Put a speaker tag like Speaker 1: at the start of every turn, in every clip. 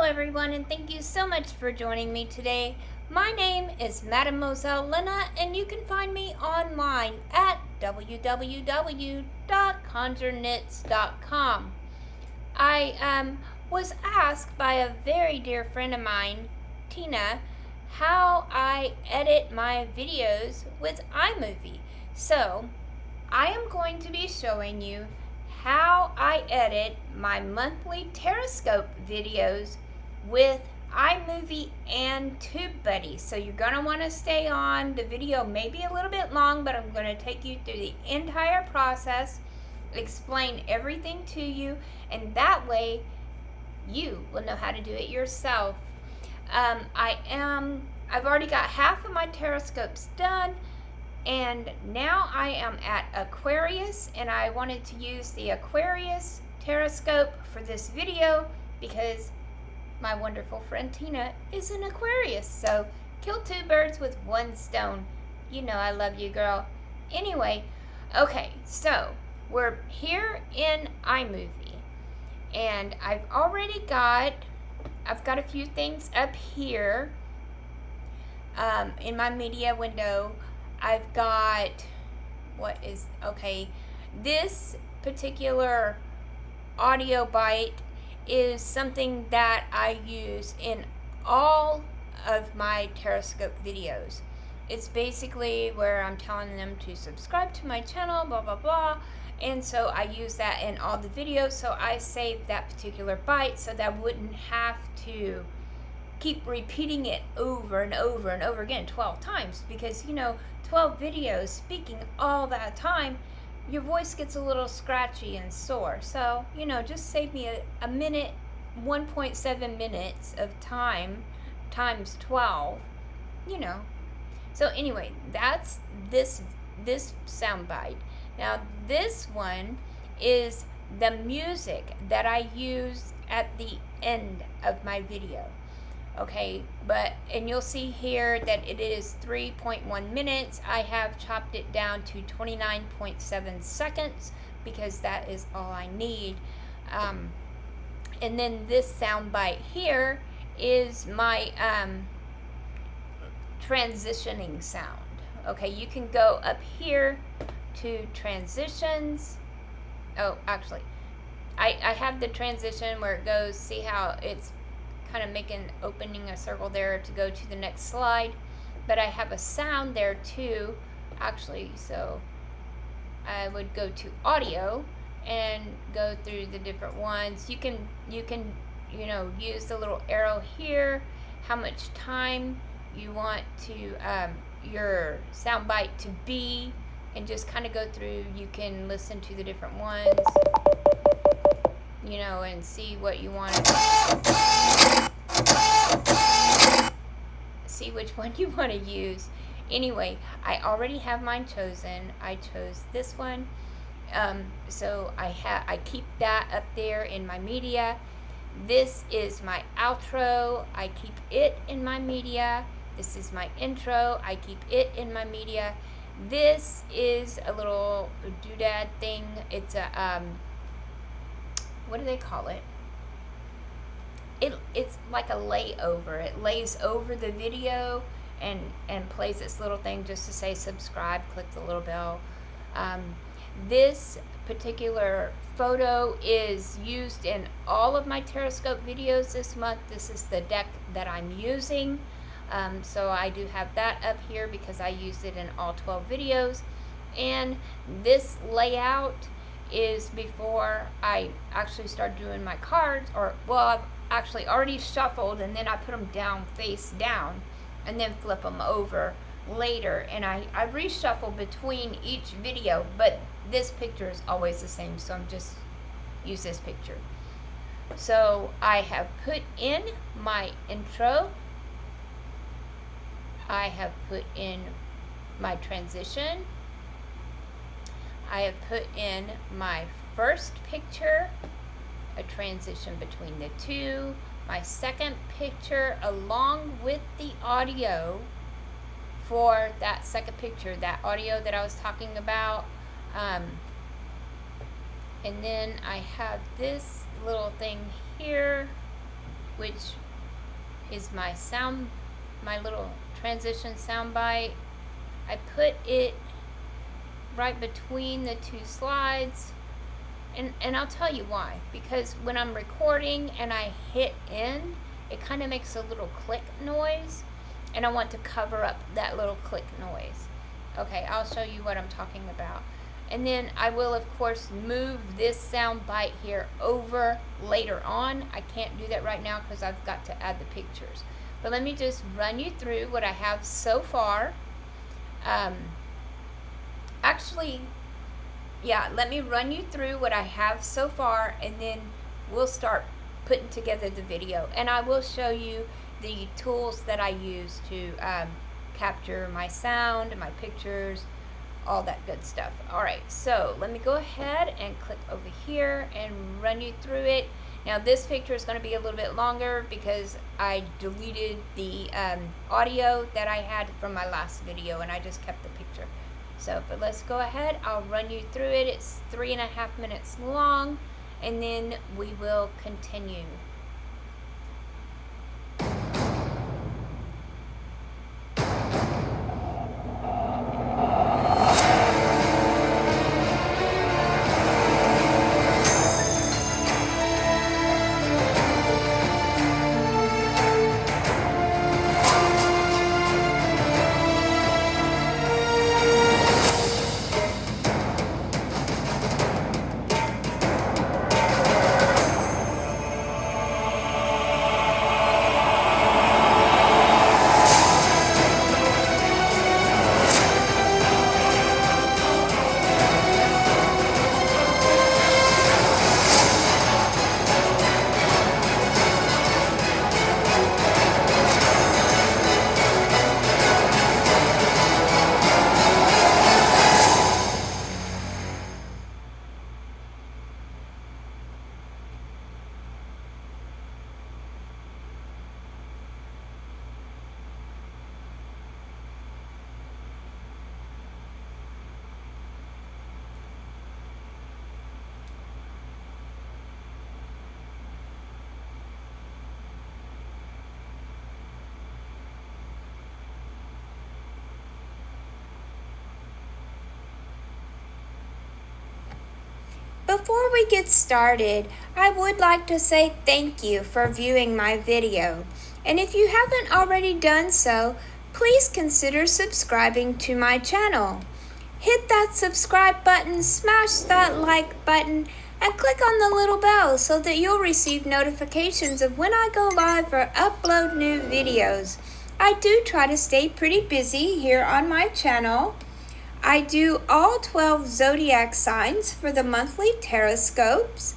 Speaker 1: everyone, and thank you so much for joining me today. My name is Mademoiselle Lena, and you can find me online at www.conjureknits.com. I was asked by a very dear friend of mine, Tina, how I edit my videos with iMovie. So, I am going to be showing you how I edit my monthly Terrascope videos with iMovie and TubeBuddy. So you're going to want to stay on. The video may be a little bit long, but I'm going to take you through the entire process, explain everything to you, and that way you will know how to do it yourself. I've already got half of my Terrascopes done. And now I am at Aquarius, and I wanted to use the Aquarius Terrascope for this video because my wonderful friend Tina is an Aquarius. So kill two birds with one stone. You know I love you, girl. Anyway, okay, so we're here in iMovie, and I've got a few things up here in my media window. I've got, this particular audio bite is something that I use in all of my Terrascope videos. It's basically where I'm telling them to subscribe to my channel, blah, blah, blah. And so I use that in all the videos. So I saved that particular bite so that I wouldn't have to keep repeating it over and over and over again 12 times, because 12 videos speaking all that time, your voice gets a little scratchy and sore. So just save me a minute, 1.7 minutes of time times 12. So anyway, that's this soundbite. Now this one is the music that I use at the end of my video. Okay, and you'll see here that it is 3.1 minutes. I have chopped it down to 29.7 seconds because that is all I need. And then this soundbite here is my transitioning sound. Okay, you can go up here to transitions. Oh, actually, I have the transition where it goes, see how it's kind of opening a circle there to go to the next slide, but I have a sound there too, actually. So I would go to audio and go through the different ones. You can use the little arrow here, how much time you want to your soundbite to be, and just kind of go through. You can listen to the different ones, and see what you want see which one you want to use. Anyway, I already have mine chosen. I chose this one, so I keep that up there in my media. This is my outro. I keep it in my media. This is my intro. I keep it in my media. This is a little doodad thing. It's a what do they call it? It's like a layover. It lays over the video and plays this little thing just to say subscribe, click the little bell. This particular photo is used in all of my Terrascope videos this month. This is the deck that I'm using. So I do have that up here because I used it in all 12 videos. And this layout is before I actually start doing my cards, I've actually already shuffled, and then I put them down, face down, and then flip them over later. And I reshuffle between each video, but this picture is always the same, so I'm just use this picture. So I have put in my intro. I have put in my transition. I have put in my first picture, a transition between the two, my second picture along with the audio for that second picture, that audio that I was talking about. And then I have this little thing here which is my little transition sound bite. I put it right between the two slides, and I'll tell you why. Because when I'm recording and I hit end, it kind of makes a little click noise, and I want to cover up that little click noise. Okay, I'll show you what I'm talking about. And then I will, of course, move this sound bite here over later on. I can't do that right now because I've got to add the pictures. But let me just run you through what I have so far. Let me run you through what I have so far, and then we'll start putting together the video. And I will show you the tools that I use to capture my sound and my pictures, all that good stuff. All right, so let me go ahead and click over here and run you through it. Now this picture is going to be a little bit longer because I deleted the audio that I had from my last video, and I just kept the picture. So, but let's go ahead. I'll run you through it. It's 3.5 minutes long, and then we will continue. Before we get started, I would like to say thank you for viewing my video. And if you haven't already done so, please consider subscribing to my channel. Hit that subscribe button, smash that like button, and click on the little bell so that you'll receive notifications of when I go live or upload new videos. I do try to stay pretty busy here on my channel. I do all 12 zodiac signs for the monthly Taroscopes.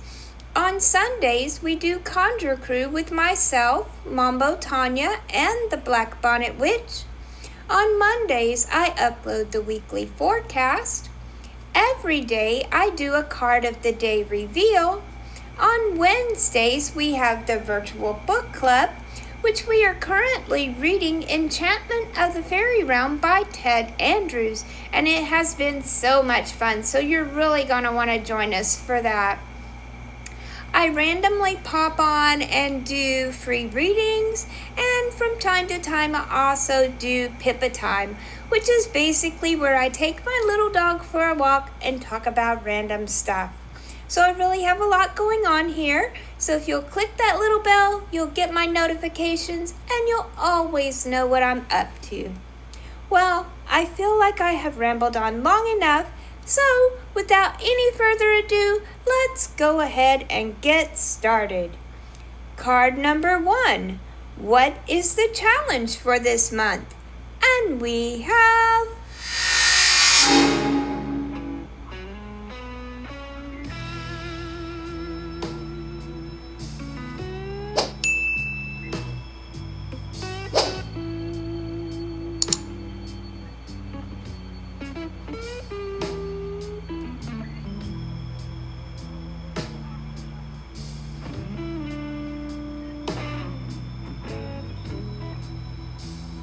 Speaker 1: On Sundays, we do Conjure Crew with myself, Mambo Tanya, and the Black Bonnet Witch. On Mondays, I upload the weekly forecast. Every day, I do a card of the day reveal. On Wednesdays, we have the virtual book club, which we are currently reading Enchantment of the Fairy Realm by Ted Andrews, and it has been so much fun, so you're really going to want to join us for that. I randomly pop on and do free readings, and from time to time I also do Pippa Time, which is basically where I take my little dog for a walk and talk about random stuff. So I really have a lot going on here. So if you'll click that little bell, you'll get my notifications and you'll always know what I'm up to. Well, I feel like I have rambled on long enough. So without any further ado, let's go ahead and get started. Card number 1. What is the challenge for this month? And we have...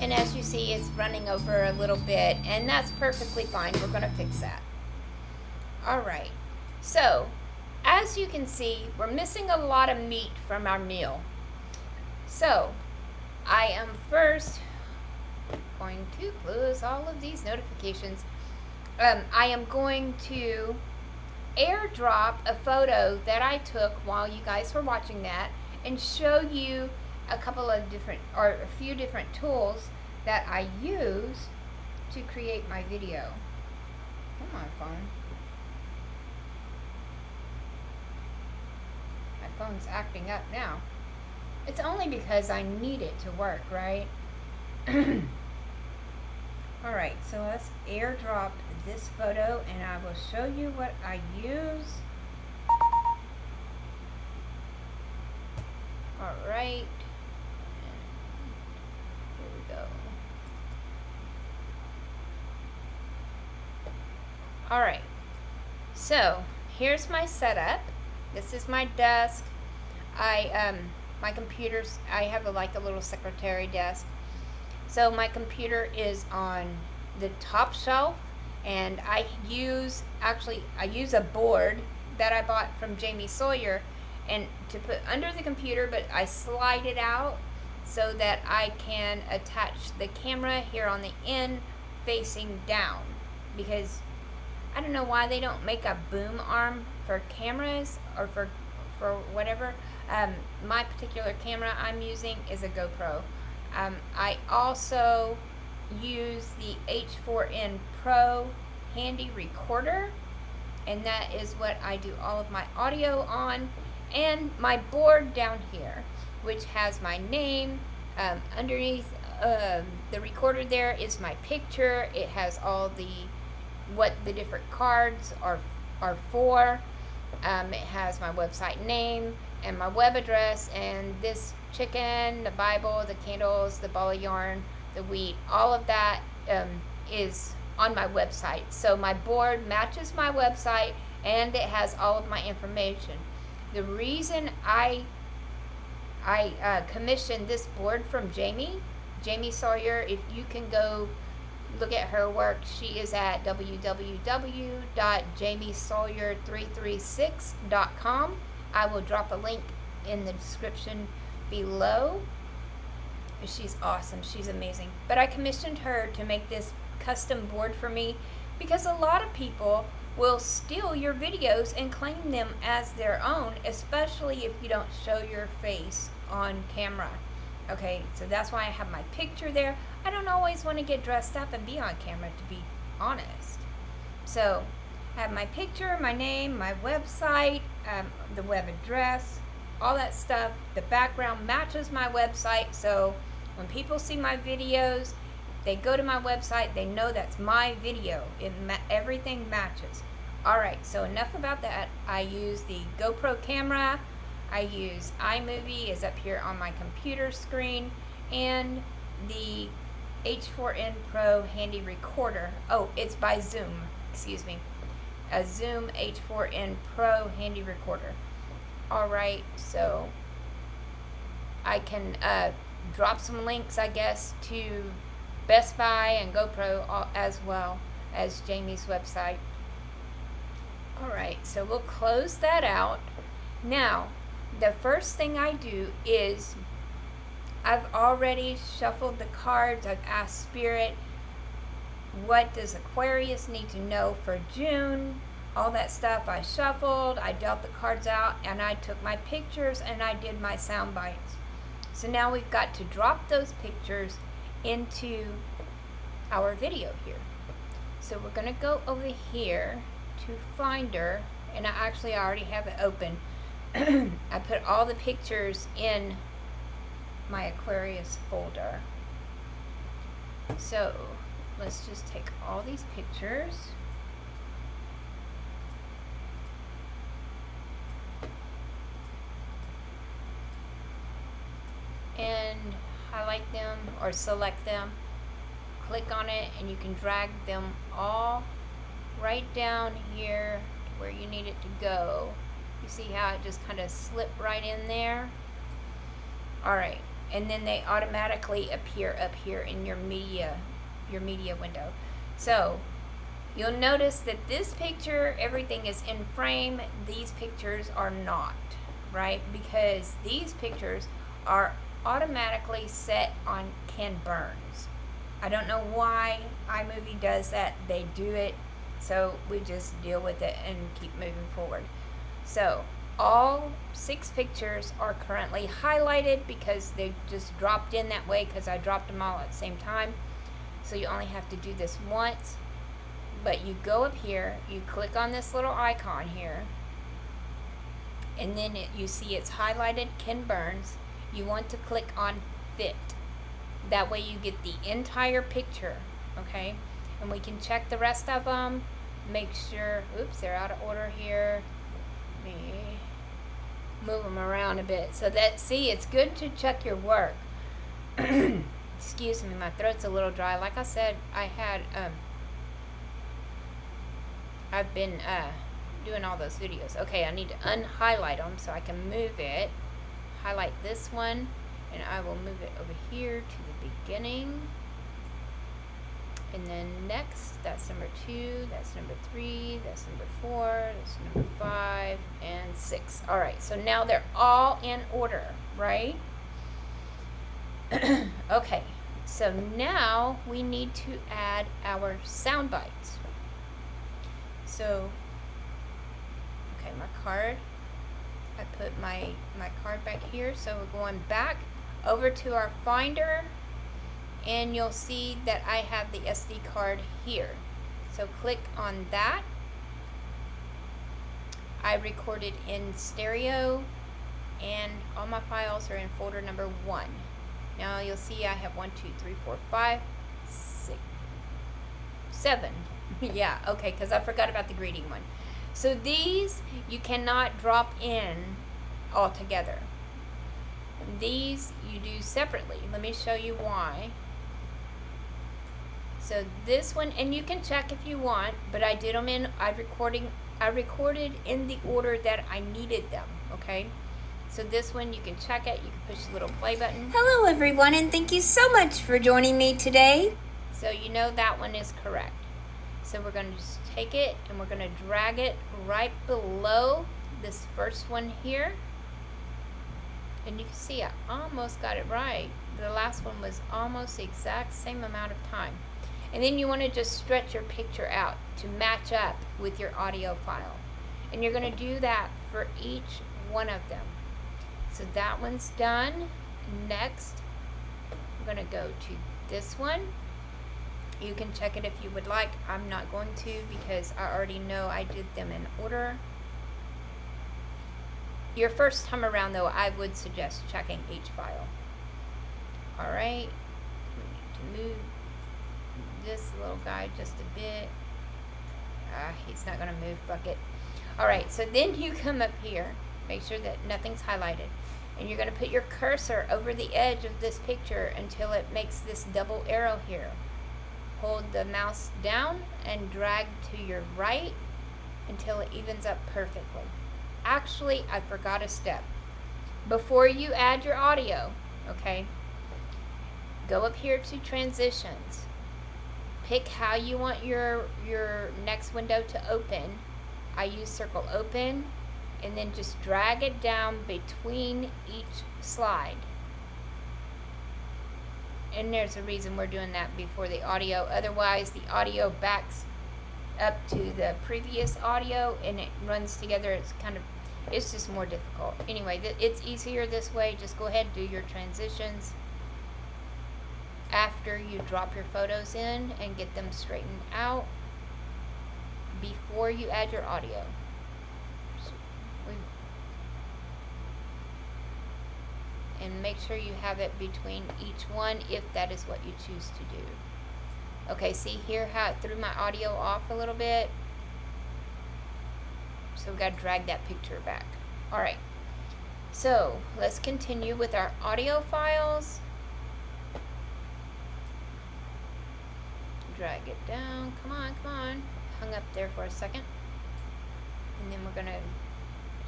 Speaker 1: And as you see, it's running over a little bit, and that's perfectly fine. We're going to fix that. All right. So, as you can see, we're missing a lot of meat from our meal. So I am first going to close all of these notifications. I am going to airdrop a photo that I took while you guys were watching that and show you a couple of different, or a few different tools that I use to create my video. Come on, phone. My phone's acting up now. It's only because I need it to work, right? Alright, so let's airdrop this photo and I will show you what I use. Alright. Here we go. Alright. So, here's my setup. This is my desk. My computer's, I have like a little secretary desk. So my computer is on the top shelf, and I use a board that I bought from Jamie Sawyer and to put under the computer, but I slide it out so that I can attach the camera here on the end facing down, because I don't know why they don't make a boom arm for cameras or for whatever. My particular camera I'm using is a GoPro. I also use the H4n Pro handy recorder, and that is what I do all of my audio on, and my board down here, which has my name. Underneath the recorder there is my picture. It has all what the different cards are for. It has my website name and my web address, and this chicken, the Bible, the candles, the ball of yarn, the wheat, all of that is on my website. So my board matches my website, and it has all of my information. The reason I commissioned this board from Jamie Sawyer, if you can go look at her work, she is at www.jamiesawyer336.com. I will drop a link in the description below. She's awesome. She's amazing. But I commissioned her to make this custom board for me because a lot of people will steal your videos and claim them as their own, especially if you don't show your face on camera. Okay, so that's why I have my picture there. I don't always want to get dressed up and be on camera, to be honest. So I have my picture, my name, my website, the web address, all that stuff. The background matches my website, so when people see my videos, they go to my website, they know that's my video. Everything matches. Alright, so enough about that. I use the GoPro camera. I use iMovie, is up here on my computer screen, and the H4n Pro handy recorder. Oh, it's by Zoom, excuse me. A Zoom H4n Pro handy recorder. Alright, so I can drop some links, I guess, to Best Buy and GoPro as well as Jamie's website. Alright, so we'll close that out. Now, the first thing I do is I've already shuffled the cards. I've asked Spirit, what does Aquarius need to know for June? All that stuff I shuffled, I dealt the cards out, and I took my pictures and I did my sound bites. So now we've got to drop those pictures into our video here. So we're going to go over here to Finder, and I already have it open. I put all the pictures in my Aquarius folder. So let's just take all these pictures. And highlight them or select them. Click on it and you can drag them all right down here to where you need it to go. You see how it just kind of slipped right in there? Alright, and then they automatically appear up here in your media window. So you'll notice that this picture, everything is in frame. These pictures are not, right? Because these pictures are automatically set on Ken Burns. I don't know why iMovie does that. They do it, so we just deal with it and keep moving forward. So all 6 pictures are currently highlighted because they just dropped in that way because I dropped them all at the same time. So you only have to do this once. But you go up here, you click on this little icon here, and then you see it's highlighted Ken Burns. You want to click on fit. That way you get the entire picture, okay? And we can check the rest of them. Make sure, oops, they're out of order here. Let me move them around a bit. So that, see, it's good to check your work. Excuse me, my throat's a little dry. Like I said, I've been doing all those videos. Okay, I need to unhighlight them so I can move it. Highlight this one, and I will move it over here to the beginning. And then next, that's number 2, that's number 3, that's number 4, that's number 5, and 6. All right, so now they're all in order, right? Okay, so now we need to add our sound bites. So, okay, my card, I put my card back here. So we're going back over to our Finder, and you'll see that I have the SD card here. So click on that. I recorded in stereo, and all my files are in folder number 1. Now you'll see I have 1, 2, 3, 4, 5, 6, 7. Yeah, okay, because I forgot about the greeting one. So these you cannot drop in all together. These you do separately. Let me show you why. So this one, and you can check if you want, but I did them in, I recorded in the order that I needed them, okay? So this one, you can check it, you can push the little play button.
Speaker 2: Hello everyone, and thank you so much for joining me today.
Speaker 1: So you know that one is correct. So we're going to just take it and we're going to drag it right below this first one here. And you can see I almost got it right. The last one was almost the exact same amount of time. And then you want to just stretch your picture out to match up with your audio file. And you're going to do that for each one of them. So that one's done. Next, I'm going to go to this one. You can check it if you would like. I'm not going to because I already know I did them in order. Your first time around though, I would suggest checking each file. Alright, we need to move this little guy just a bit. He's not going to move, fuck it. Alright, so then you come up here, make sure that nothing's highlighted. And you're going to put your cursor over the edge of this picture until it makes this double arrow here. Hold the mouse down and drag to your right until it evens up perfectly. Actually, I forgot a step. Before you add your audio, okay, go up here to transitions. Pick how you want your next window to open. I use circle open, and then just drag it down between each slide. And there's a reason we're doing that before the audio. Otherwise, the audio backs up to the previous audio and it runs together. It's just more difficult. Anyway, it's easier this way. Just go ahead and do your transitions after you drop your photos in and get them straightened out before you add your audio. And make sure you have it between each one if that is what you choose to do. Okay, see here how it threw my audio off a little bit? So we got to drag that picture back. Alright, so let's continue with our audio files. Drag it down. Come on, come on. Hung up there for a second. And then we're going to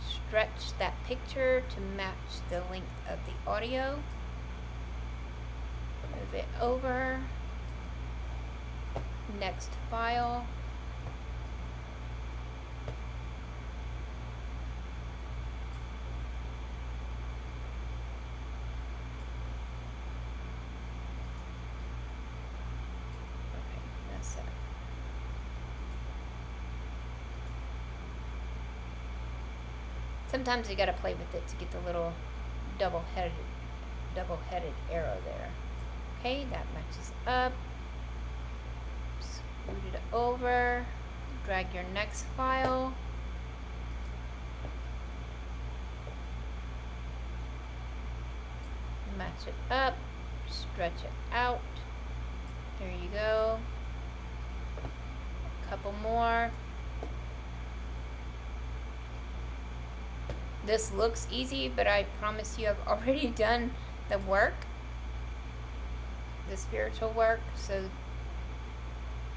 Speaker 1: stretch that picture to match the length of the audio. Move it over. Next file. Sometimes you gotta play with it to get the little double-headed arrow there. Okay, that matches up. Scoot it over. Drag your next file. Match it up. Stretch it out. There you go. A couple more. This looks easy, but I promise you I've already done the work, the spiritual work.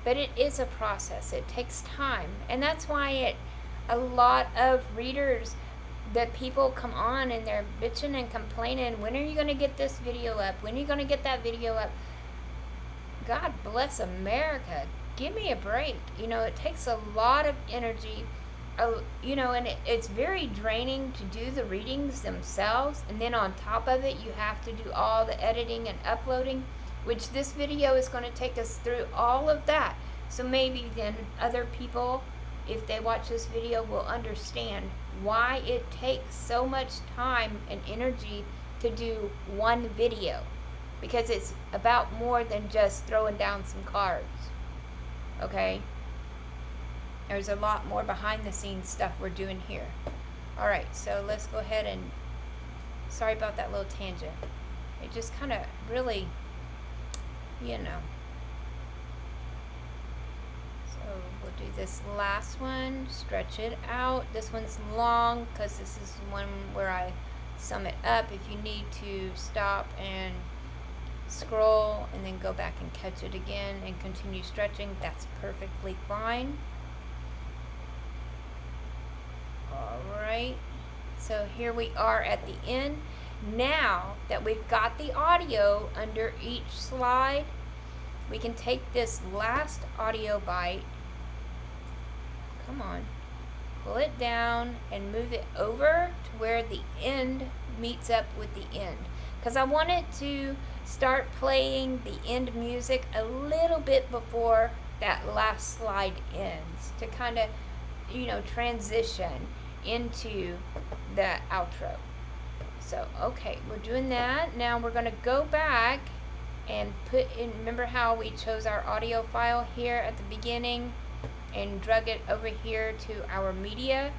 Speaker 1: But it is a process. It takes time, and that's why a lot of readers, that people come on and they're bitching and complaining, when are you going to get this video up? When are you going to get that video up? God bless America. Give me a break. You know, it takes a lot of energy. You know, and it's very draining to do the readings themselves, and then on top of it you have to do all the editing and uploading, which this video is going to take us through all of that. So maybe then other people, if they watch this video, will understand why it takes so much time and energy to do one video, because it's about more than just throwing down some cards. Okay? There's a lot more behind the scenes stuff we're doing here. Alright, so let's go ahead and, sorry about that little tangent. It just kind of really, you know. So we'll do this last one, stretch it out. This one's long because this is one where I sum it up. If you need to stop and scroll and then go back and catch it again and continue stretching, that's perfectly fine. Alright, so here we are at the end. Now that we've got the audio under each slide, we can take this last audio bite, come on, pull it down and move it over to where the end meets up with the end. Because I wanted to start playing the end music a little bit before that last slide ends, to kind of, you know, transition into the outro. So, okay, we're doing that. Now we're going to go back and put in, remember how we chose our audio file here at the beginning and drug it over here to our media.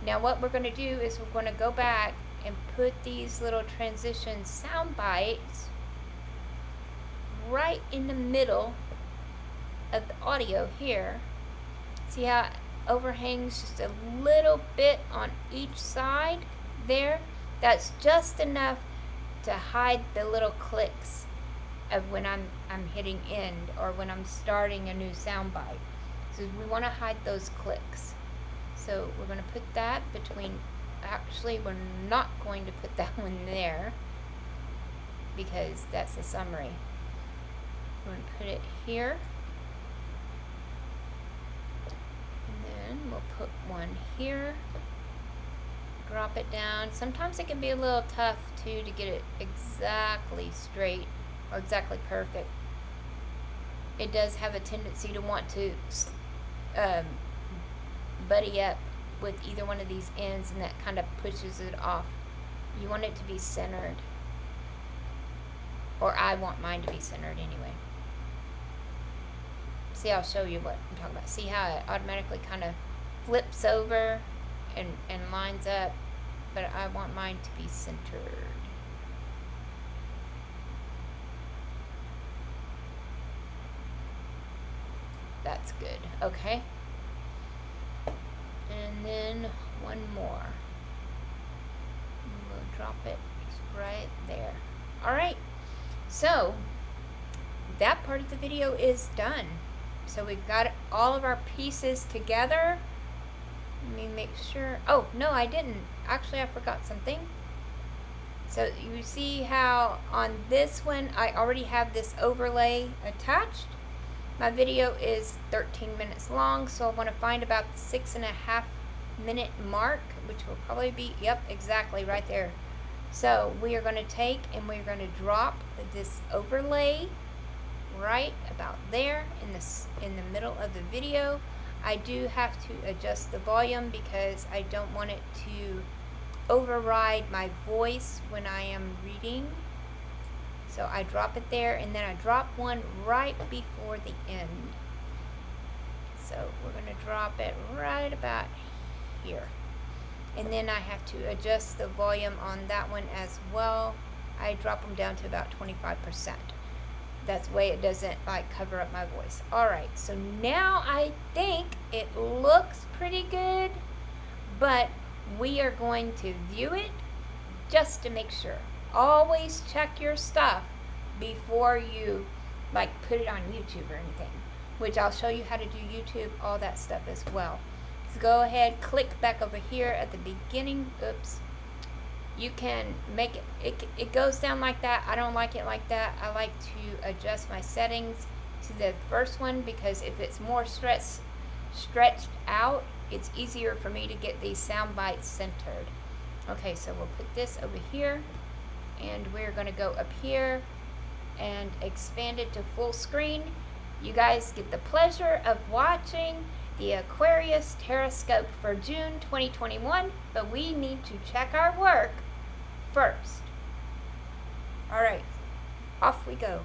Speaker 1: Now what we're going to do is we're going to go back and put these little transition sound bites right in the middle of the audio here. See how it overhangs just a little bit on each side there? That's just enough to hide the little clicks of when I'm hitting end or when I'm starting a new sound bite. So we want to hide those clicks. So we're going to put that between, actually we're not going to put that one there because that's the summary. We're going to put it here. And then we'll put one here. Drop it down. Sometimes it can be a little tough too to get it exactly straight or exactly perfect. It does have a tendency to want to buddy up with either one of these ends, and that kind of pushes it off. You want it to be centered, or I want mine to be centered anyway. See, I'll show you what I'm talking about. See how it automatically kind of flips over and lines up, but I want mine to be centered. That's good. Okay. And then one more. We'll drop it just right there. Alright. So, that part of the video is done. So we've got all of our pieces together. Let me make sure. Oh, no, I didn't. Actually, I forgot something. So you see how on this one, I already have this overlay attached. My video is 13 minutes long, so I want to find about the 6.5 minute mark, which will probably be, yep, exactly right there. So we are going to take and we're going to drop this overlay right about there in the middle of the video. I do have to adjust the volume because I don't want it to override my voice when I am reading. So I drop it there, and then I drop one right before the end. So we're going to drop it right about here. And then I have to adjust the volume on that one as well. I drop them down to about 25%. That's the way it doesn't like cover up my voice. Alright, so now I think it looks pretty good, but we are going to view it just to make sure. Always check your stuff before you like put it on YouTube or anything, which I'll show you how to do YouTube, all that stuff as well. So go ahead, click back over here at the beginning. Oops. You can make it goes down like that. I don't like it like that. I like to adjust my settings to the first one, because if it's more stretched out, it's easier for me to get these sound bites centered. Okay, so we'll put this over here, and we're going to go up here and expand it to full screen. You guys get the pleasure of watching the Aquarius Terrascope for June 2021, but we need to check our work first. Alright, off we go.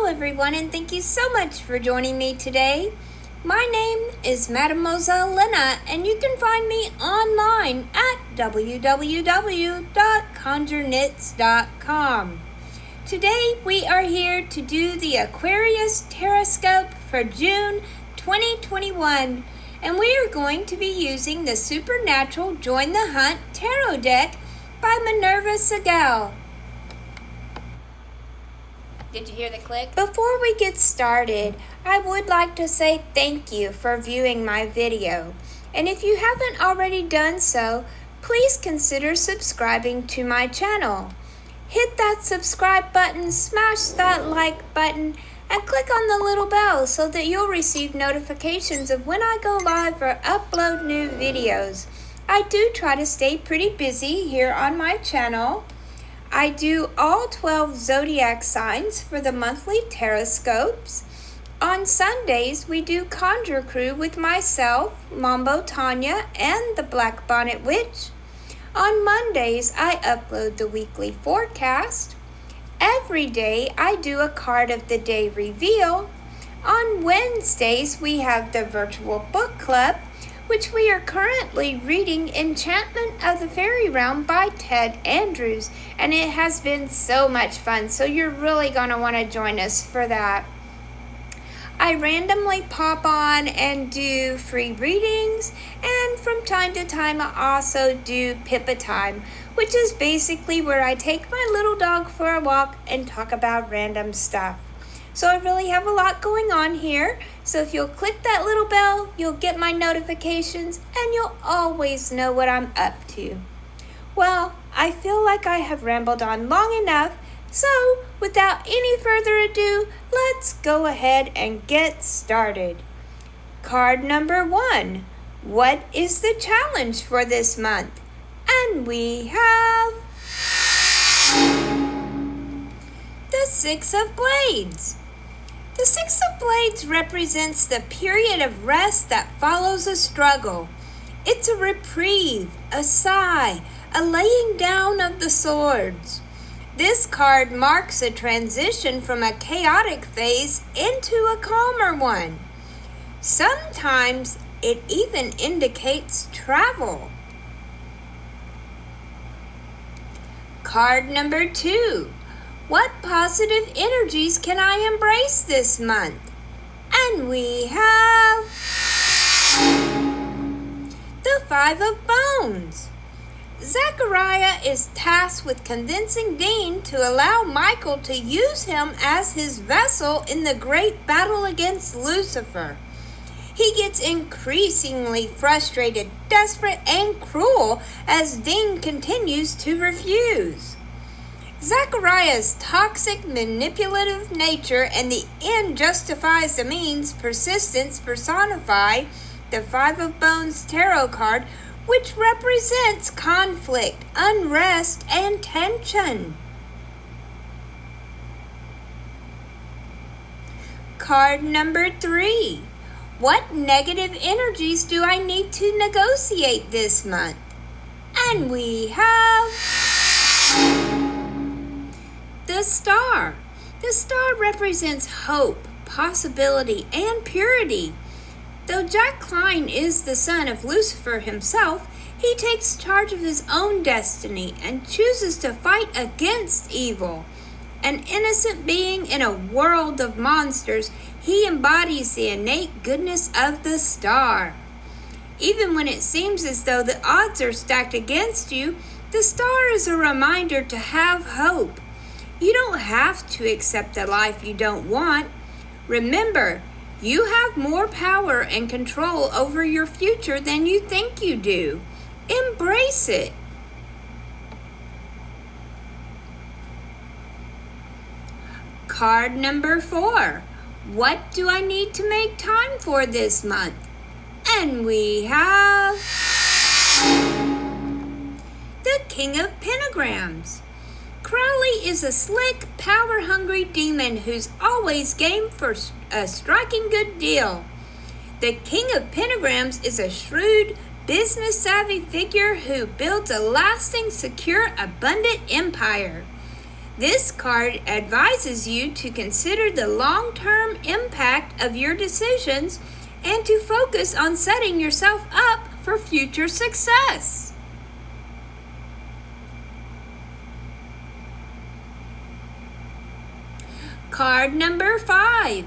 Speaker 2: Everyone, and thank you so much for joining me today. My name is Mademoiselle Lena, and you can find me online at www.conjureknits.com. Today we are here to do the Aquarius Terrascope for June 2021, and we are going to be using the Supernatural Join the Hunt Tarot deck by Minerva Segal.
Speaker 1: Did you hear the click?
Speaker 2: Before we get started, I would like to say thank you for viewing my video. And if you haven't already done so, please consider subscribing to my channel. Hit that subscribe button, smash that like button, and click on the little bell so that you'll receive notifications of when I go live or upload new videos. I do try to stay pretty busy here on my channel. I do all 12 zodiac signs for the monthly Terrascopes. On Sundays, we do Conjure Crew with myself, Mambo Tanya, and the Black Bonnet Witch. On Mondays, I upload the weekly forecast. Every day, I do a card of the day reveal. On Wednesdays, we have the virtual book club, which we are currently reading Enchantment of the Fairy Realm by Ted Andrews, and it has been so much fun, so you're really going to want to join us for that. I randomly pop on and do free readings, and from time to time I also do Pippa Time, which is basically where I take my little dog for a walk and talk about random stuff. So I really have a lot going on here. So if you'll click that little bell, you'll get my notifications and you'll always know what I'm up to. Well, I feel like I have rambled on long enough. So without any further ado, let's go ahead and get started. Card number 1. What is the challenge for this month? And we have the Six of Blades. The Six of Blades represents the period of rest that follows a struggle. It's a reprieve, a sigh, a laying down of the swords. This card marks a transition from a chaotic phase into a calmer one. Sometimes it even indicates travel. Card number 2. What positive energies can I embrace this month? And we have the Five of Bones. Zechariah is tasked with convincing Dean to allow Michael to use him as his vessel in the great battle against Lucifer. He gets increasingly frustrated, desperate, and cruel as Dean continues to refuse. Zechariah's toxic, manipulative nature and the end justifies the means persistence personify the Five of Bones tarot card, which represents conflict, unrest, and tension. Card number 3. What negative energies do I need to negotiate this month? And we have the Star. The Star represents hope, possibility, and purity. Though Jack Klein is the son of Lucifer himself, he takes charge of his own destiny and chooses to fight against evil. An innocent being in a world of monsters, he embodies the innate goodness of the Star. Even when it seems as though the odds are stacked against you, the Star is a reminder to have hope. You don't have to accept a life you don't want. Remember, you have more power and control over your future than you think you do. Embrace it. Card number 4. What do I need to make time for this month? And we have the King of Pentagrams. Crowley is a slick, power-hungry demon who's always game for a striking good deal. The King of Pentagrams is a shrewd, business-savvy figure who builds a lasting, secure, abundant empire. This card advises you to consider the long-term impact of your decisions and to focus on setting yourself up for future success. Card number 5.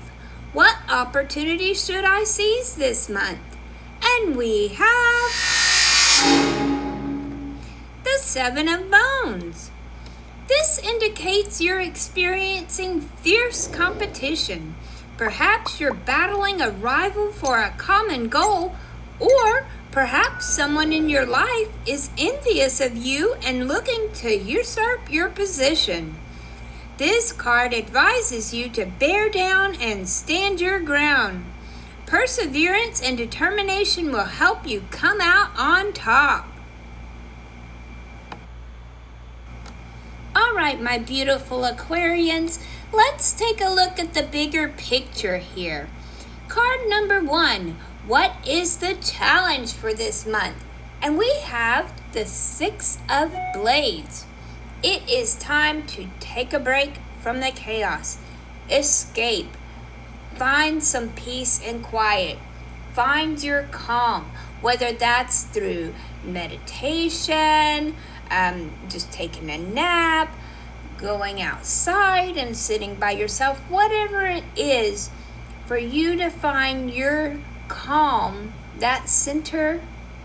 Speaker 2: What opportunity should I seize this month? And we have the Seven of Bones. This indicates you're experiencing fierce competition. Perhaps you're battling a rival for a common goal, or perhaps someone in your life is envious of you and looking to usurp your position. This card advises you to bear down and stand your ground. Perseverance and determination will help you come out on top. All right, my beautiful Aquarians, let's take a look at the bigger picture here. Card number 1, what is the challenge for this month? And we have the Six of Blades. It is time to take a break from the chaos. Escape. Find some peace and quiet. Find your calm, whether that's through meditation, just taking a nap, going outside and sitting by yourself, whatever it is, for you to find your calm, that center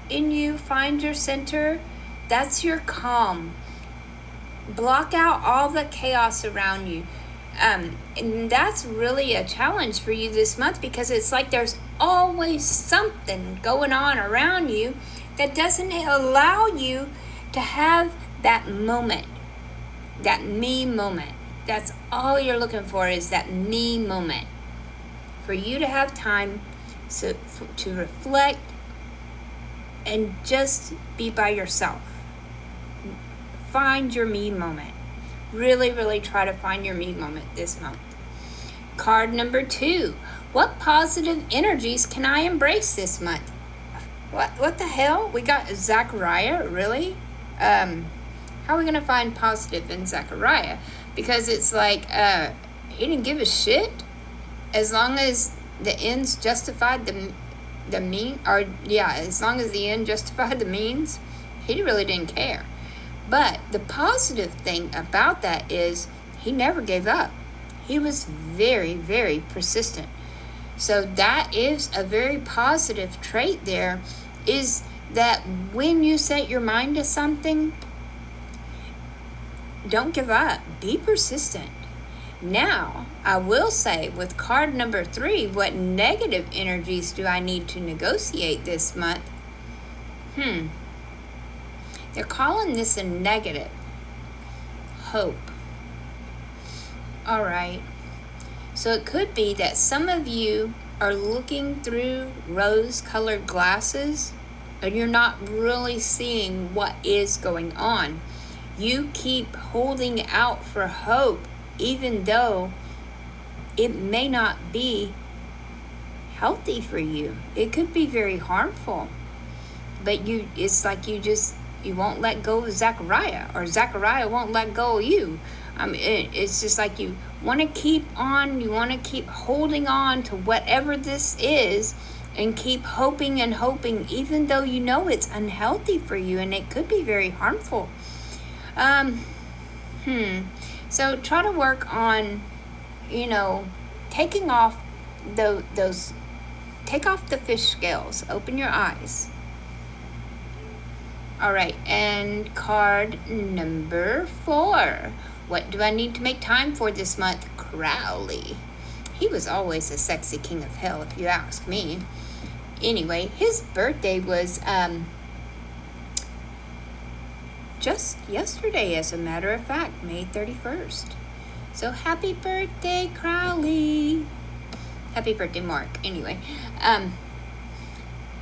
Speaker 2: in you, find your center, that's your calm. Block out all the chaos around you. And that's really a challenge for you this month, because it's like there's always something going on around you that doesn't allow you to have that moment, that me moment. That's all you're looking for, is that me moment. For you to have time to reflect and just be by yourself. Find your me moment. Really, really try to find your me moment this month. Card number 2. What positive energies can I embrace this month? What the hell? We got Zechariah? Really? How are we going to find positive in Zechariah? Because it's like, he didn't give a shit. As long as the ends justified the mean, or yeah, as long as the end justified the means, he really didn't care. But the positive thing about that is he never gave up. He was very, very persistent. So that is a very positive trait there, is that when you set your mind to something, don't give up. Be persistent. Now, I will say with card number 3, what negative energies do I need to negotiate this month? They're calling this a negative. Hope. All right. So it could be that some of you are looking through rose-colored glasses and you're not really seeing what is going on. You keep holding out for hope, even though it may not be healthy for you. It could be very harmful. But it's like you won't let go of Zachariah, or Zachariah won't let go of you. It's just like you want to keep on, you want to keep holding on to whatever this is, and keep hoping and hoping, even though you know it's unhealthy for you and it could be very harmful. So try to work on, taking off take off the fish scales. Open your eyes. All right, and card number 4. What do I need to make time for this month? Crowley. He was always a sexy king of hell, if you ask me. Anyway, his birthday was just yesterday, as a matter of fact, May 31st. So happy birthday, Crowley. Happy birthday, Mark. Anyway,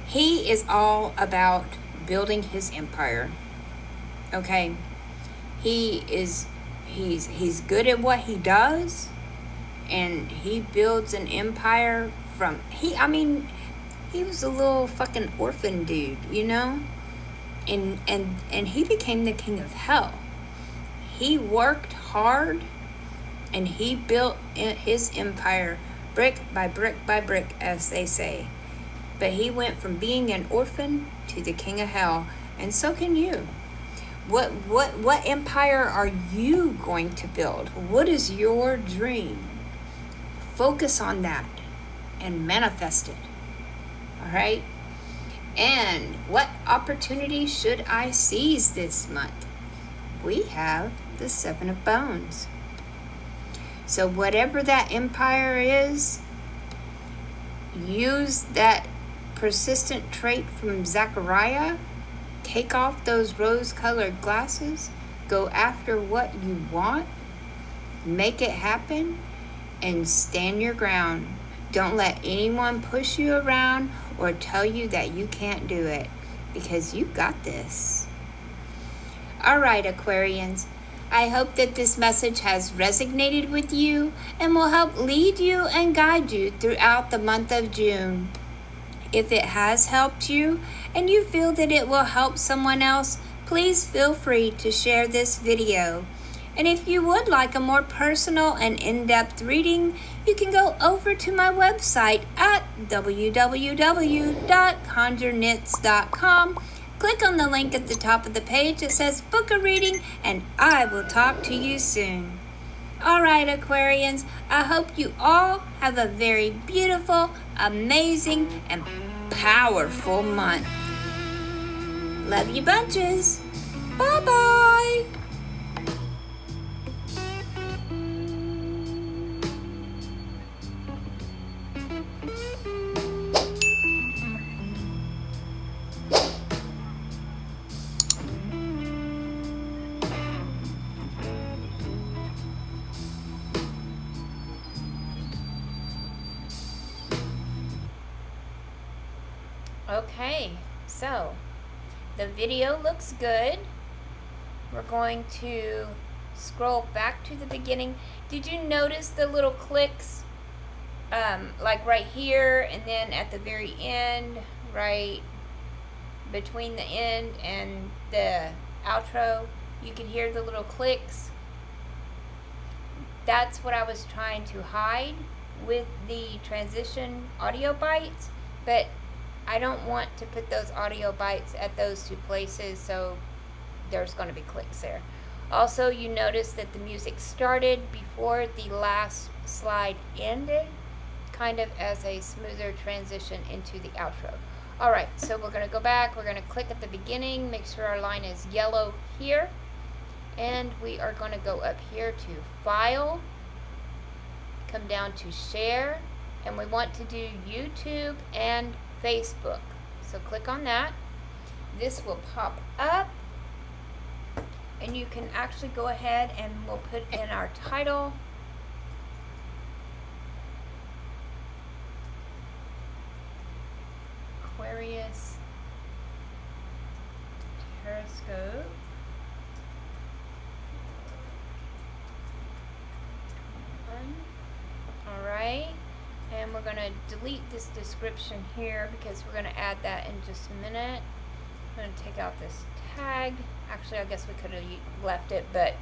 Speaker 2: he is all about building his empire. Okay, he's good at what he does, and he builds an empire from he was a little fucking orphan dude, and he became the king of hell. He worked hard, and he built his empire brick by brick by brick, as they say. But he went from being an orphan to the king of hell, and so can you. What empire are you going to build? What is your dream? Focus on that and manifest it. All right? And what opportunity should I seize this month? We have the 7 of Bones. So whatever that empire is, use that persistent trait from Zachariah. Take off those rose-colored glasses. Go after what you want. Make it happen. And stand your ground. Don't let anyone push you around or tell you that you can't do it, because you got this. All right, Aquarians. I hope that this message has resonated with you and will help lead you and guide you throughout the month of June. If it has helped you and you feel that it will help someone else, please feel free to share this video. And if you would like a more personal and in-depth reading, you can go over to my website at www.conjureknits.com. Click on the link at the top of the page that says book a reading, and I will talk to you soon. All right, Aquarians, I hope you all have a very beautiful, amazing, and powerful month. Love you bunches. Bye-bye.
Speaker 1: Okay, so the video looks good. We're going to scroll back to the beginning. Did you notice the little clicks? Like right here, and then at the very end, right between the end and the outro, you can hear the little clicks. That's what I was trying to hide with the transition audio bites, but I don't want to put those audio bites at those 2 places, so there's going to be clicks there. Also, you notice that the music started before the last slide ended, kind of as a smoother transition into the outro. Alright, so we're going to go back, we're going to click at the beginning, make sure our line is yellow here, and we are going to go up here to File, come down to Share, and we want to do YouTube and Facebook. So click on that. This will pop up, and you can actually go ahead and we'll put in our title. Aquarius Periscope. Alright, and we're going to delete this description here because we're going to add that in just a minute. I'm going to take out this tag. Actually, I guess we could have left it, but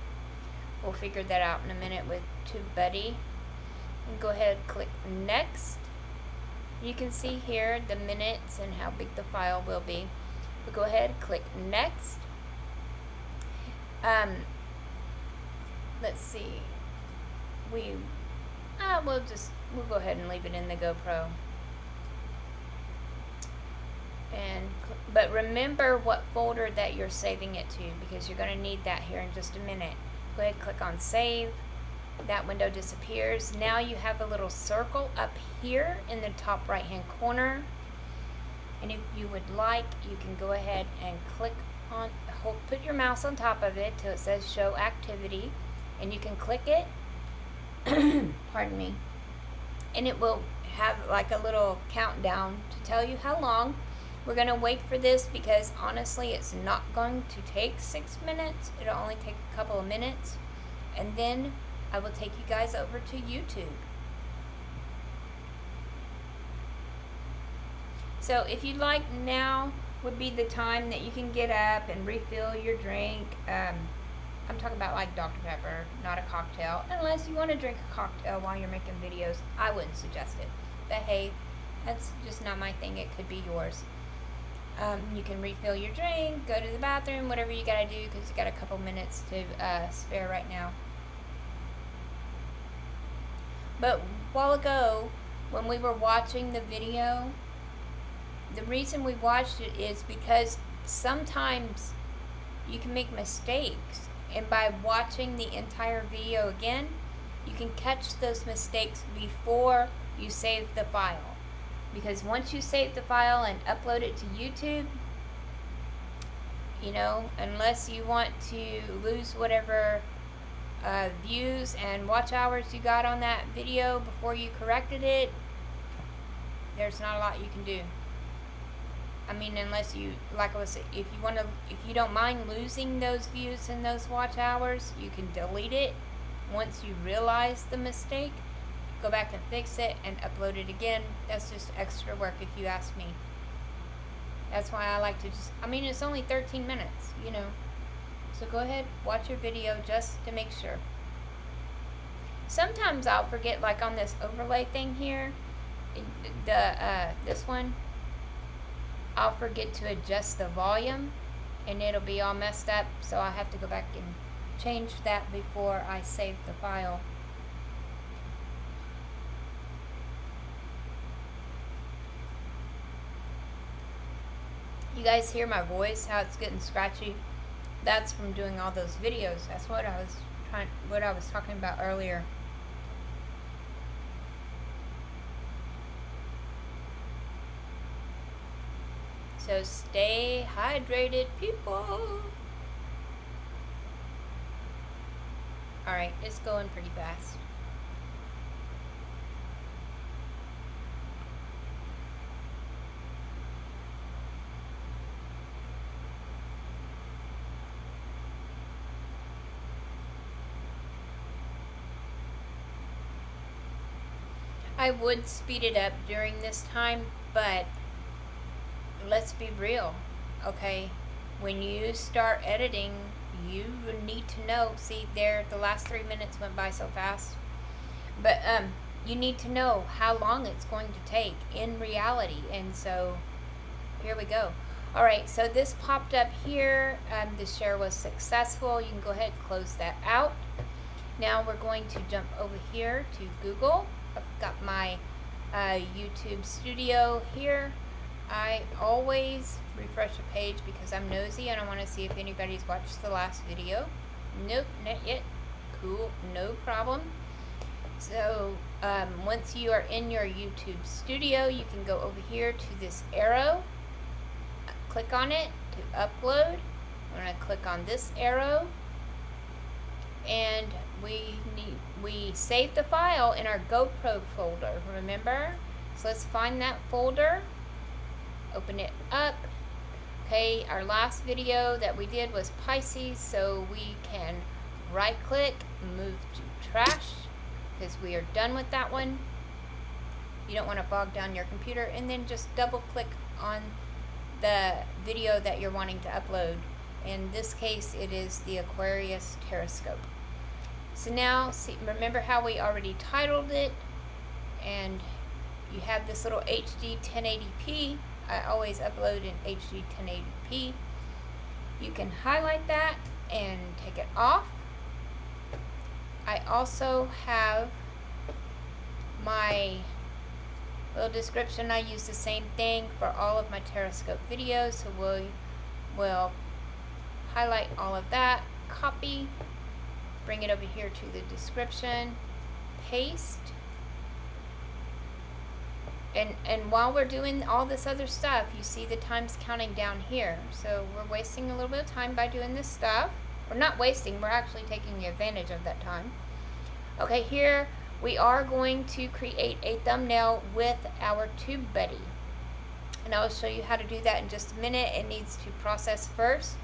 Speaker 1: we'll figure that out in a minute with TubeBuddy. And go ahead and click Next. You can see here the minutes and how big the file will be. We'll go ahead and click Next. Let's see. We'll go ahead and leave it in the GoPro. But remember what folder that you're saving it to, because you're going to need that here in just a minute. Go ahead and click on Save. That window disappears. Now you have a little circle up here in the top right hand corner, and if you would like, you can go ahead and click on, put your mouse on top of it till it says Show Activity, and you can click it. Pardon me. And it will have like a little countdown to tell you how long. We're going to wait for this because honestly it's not going to take 6 minutes. It'll only take a couple of minutes, and then I will take you guys over to YouTube. So if you'd like, now would be the time that you can get up and refill your drink. I'm talking about like Dr. Pepper, not a cocktail. Unless you want to drink a cocktail while you're making videos, I wouldn't suggest it. But hey, that's just not my thing. It could be yours. You can refill your drink, go to the bathroom, whatever you gotta do, because you got a couple minutes to spare right now. But a while ago, when we were watching the video, the reason we watched it is because sometimes you can make mistakes, and by watching the entire video again, you can catch those mistakes before you save the file. Because once you save the file and upload it to YouTube, you know, unless you want to lose whatever views and watch hours you got on that video before you corrected it, there's not a lot you can do. I mean, unless you, like I was saying, if you don't mind losing those views and those watch hours, you can delete it once you realize the mistake. Go back and fix it and upload it again. That's just extra work if you ask me. That's why I like to it's only 13 minutes, you know. So go ahead, watch your video just to make sure. Sometimes I'll forget, like on this overlay thing here, this one, I'll forget to adjust the volume and it'll be all messed up, so I have to go back and change that before I save the file. You guys hear my voice, how it's getting scratchy? That's from doing all those videos. That's what I was talking about earlier. So stay hydrated, people. Alright, it's going pretty fast. I would speed it up during this time, but let's be real, okay? When you start editing, you need to know, see there, the last 3 minutes went by so fast, but you need to know how long it's going to take in reality, and so here we go. Alright, so this popped up here. The share was successful. You can go ahead and close that out. Now we're going to jump over here to Google. I've got my YouTube studio here. I always refresh a page because I'm nosy and I want to see if anybody's watched the last video. Nope, not yet. Cool, no problem. So once you are in your YouTube studio, you can go over here to this arrow, click on it to upload. I'm going to click on this arrow, and we save the file in our GoPro folder, remember? So let's find that folder, open it up. Okay, our last video that we did was Pisces, so we can right click, move to trash, because we are done with that one. You don't want to bog down your computer, and then just double click on the video that you're wanting to upload. In this case, it is the Aquarius Terrascope. So now, see, remember how we already titled it, and you have this little HD 1080p. I always upload in HD 1080p. You can highlight that and take it off. I also have my little description. I use the same thing for all of my Terrascope videos, so we'll highlight all of that, copy, bring it over here to the description, paste. And while we're doing all this other stuff, you see the time's counting down here. So we're wasting a little bit of time by doing this stuff. We're not wasting, we're actually taking advantage of that time. Okay, here we are going to create a thumbnail with our TubeBuddy. And I'll show you how to do that in just a minute. It needs to process first,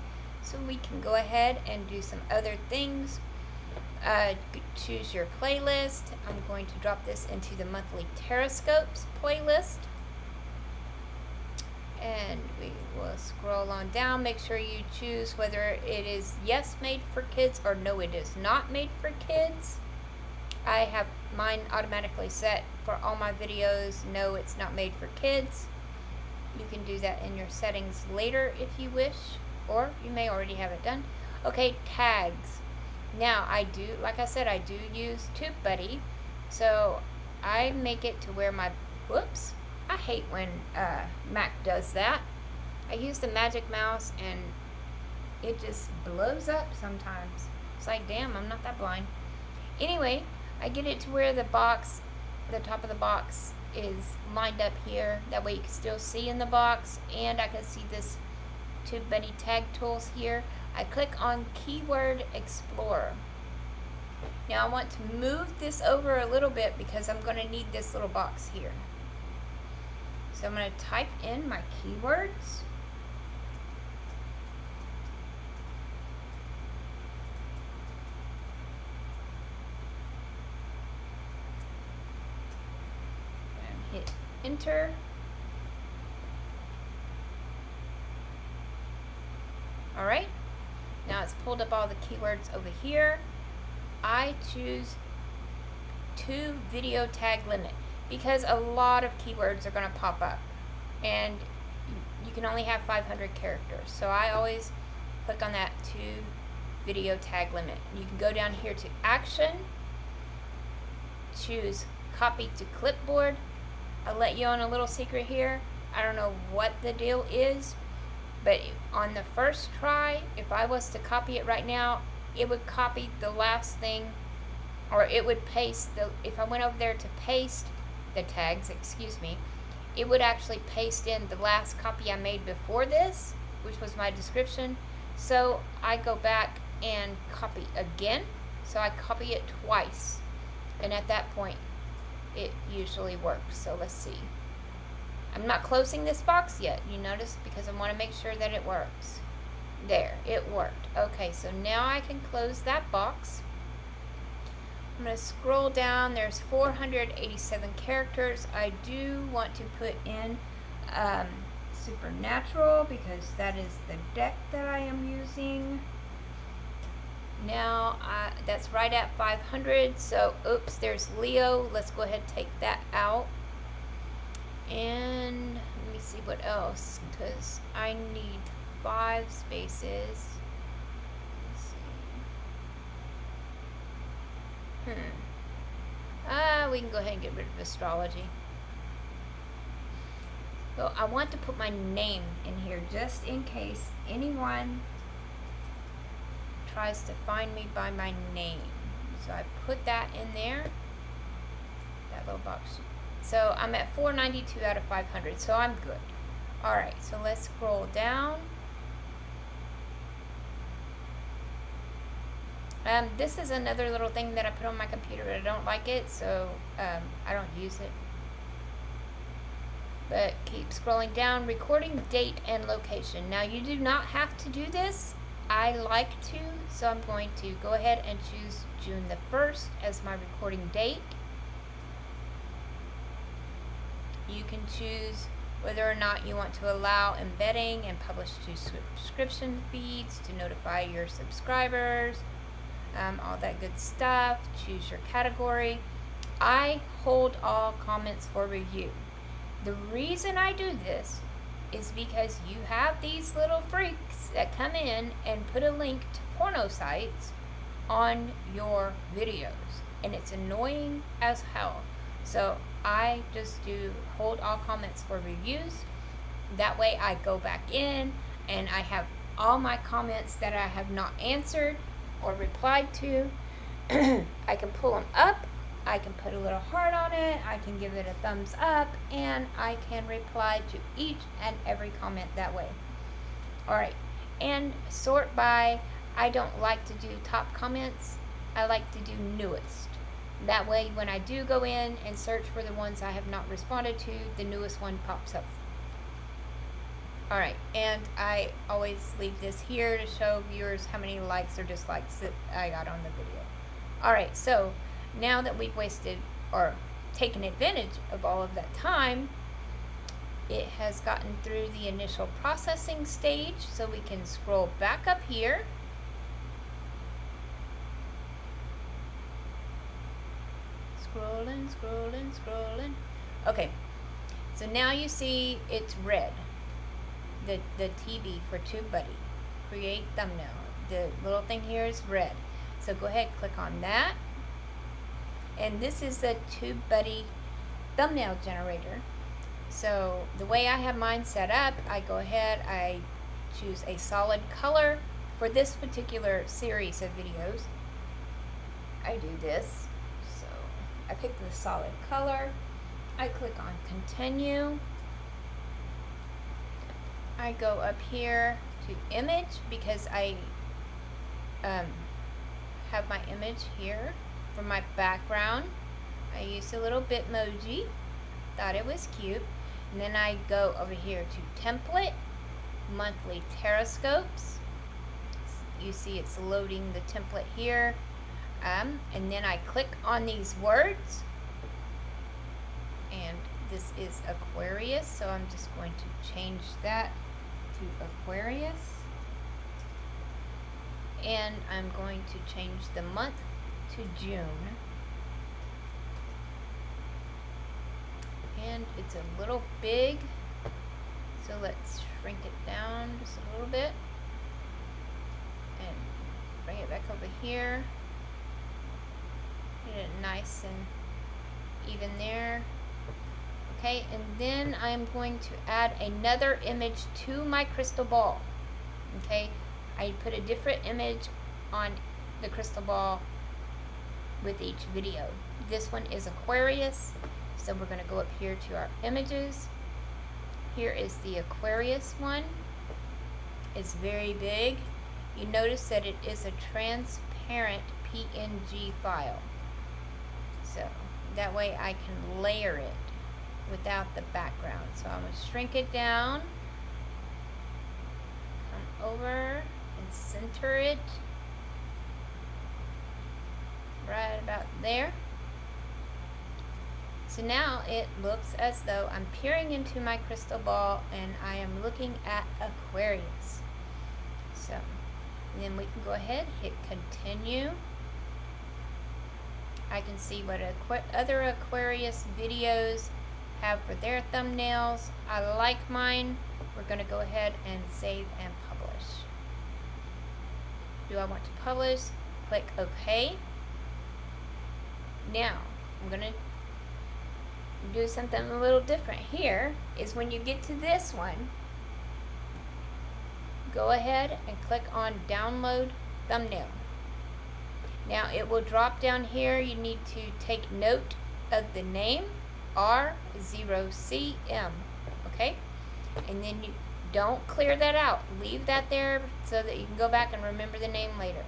Speaker 1: so we can go ahead and do some other things. Choose your playlist. I'm going to drop this into the monthly Terrascopes playlist. And we will scroll on down. Make sure you choose whether it is yes, made for kids, or no, it is not made for kids. I have mine automatically set for all my videos. No, it's not made for kids. You can do that in your settings later if you wish, or you may already have it done. Okay, tags. Now, like I said, I do use TubeBuddy, so I make it to where my, whoops, I hate when Mac does that. I use the magic mouse and it just blows up sometimes. It's like, damn, I'm not that blind. Anyway, I get it to where the top of the box is lined up here. That way you can still see in the box, and I can see this TubeBuddy tag tools here. I click on Keyword Explorer. Now I want to move this over a little bit because I'm going to need this little box here. So I'm going to type in my keywords. And hit enter. Alright. Now it's pulled up all the keywords over here. I choose to video tag limit because a lot of keywords are going to pop up, and you can only have 500 characters. So I always click on that to video tag limit. You can go down here to action, choose copy to clipboard. I'll let you on a little secret here. I don't know what the deal is, but on the first try, if I was to copy it right now, it would copy the last thing, or it would paste if I went over there to paste the tags, it would actually paste in the last copy I made before this, which was my description. So I go back and copy again. So I copy it twice, and at that point it usually works. So let's see. I'm not closing this box yet, you notice, because I want to make sure that it works. There, it worked. Okay, so now I can close that box. I'm going to scroll down. There's 487 characters. I do want to put in Supernatural because that is the deck that I am using. Now, that's right at 500. So, oops, there's Leo. Let's go ahead and take that out. And let me see what else, because I need 5 spaces. Let's see. We can go ahead and get rid of astrology. So I want to put my name in here just in case anyone tries to find me by my name. So I put that in there, that little box. So I'm at 492 out of 500, so I'm good. Alright, so let's scroll down. This is another little thing that I put on my computer, but I don't like it, so I don't use it. But keep scrolling down, recording date and location. Now you do not have to do this. I like to, so I'm going to go ahead and choose June the 1st as my recording date. You can choose whether or not you want to allow embedding and publish to subscription feeds to notify your subscribers, all that good stuff. Choose your category. I hold all comments for review. The reason I do this is because you have these little freaks that come in and put a link to porno sites on your videos, and it's annoying as hell. So I just do hold all comments for reviews. That way I go back in and I have all my comments that I have not answered or replied to. I can pull them up, I can put a little heart on it, I can give it a thumbs up, and I can reply to each and every comment that way. Alright, and sort by, I don't like to do top comments, I like to do newest. That way when I do go in and search for the ones I have not responded to, the newest one pops up. Alright, and I always leave this here to show viewers how many likes or dislikes that I got on the video. Alright, so now that we've wasted or taken advantage of all of that time, it has gotten through the initial processing stage, so we can scroll back up here. Scrolling, scrolling, scrolling. Okay, so now you see it's red. The TV for TubeBuddy. Create thumbnail. The little thing here is red. So go ahead, click on that. And this is the TubeBuddy thumbnail generator. So the way I have mine set up, I go ahead, I choose a solid color for this particular series of videos. I do this. So I pick the solid color. I click on continue. I go up here to image because I have my image here for my background. I used a little Bitmoji, thought it was cute. And then I go over here to template, monthly teroscopes. You see it's loading the template here. And then I click on these words. And this is Aquarius, so I'm just going to change that to Aquarius. And I'm going to change the month to June. And it's a little big, so let's shrink it down just a little bit and bring it back over here. Get it nice and even there. Okay, and then I'm going to add another image to my crystal ball. Okay, I put a different image on the crystal ball with each video. This one is Aquarius, so we're going to go up here to our images. Here is the Aquarius one. It's very big. You notice that it is a transparent PNG file. So that way I can layer it without the background. So I'm going to shrink it down, come over and center it right about there. So now it looks as though I'm peering into my crystal ball and I am looking at Aquarius. So then we can go ahead, hit continue. I can see what other Aquarius videos have for their thumbnails. I like mine. We're going to go ahead and save and publish. Do I want to publish? Click OK. Now, I'm going to do something a little different. Here is when you get to this one, go ahead and click on Download Thumbnail. Now it will drop down here. You need to take note of the name R0CM, okay? And then you don't clear that out. Leave that there so that you can go back and remember the name later.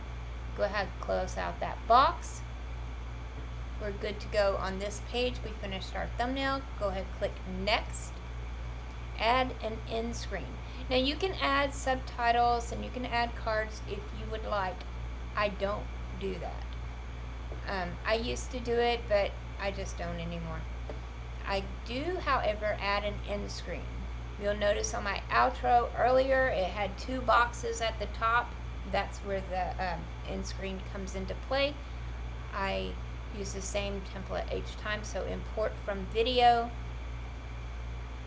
Speaker 1: Go ahead and close out that box. We're good to go on this page. We finished our thumbnail. Go ahead and click Next. Add an end screen. Now you can add subtitles and you can add cards if you would like. I don't do that. I used to do it, but I just don't anymore. I do, however, add an end screen. You'll notice on my outro earlier, it had 2 boxes at the top. That's where the end screen comes into play. I use the same template each time, so import from video,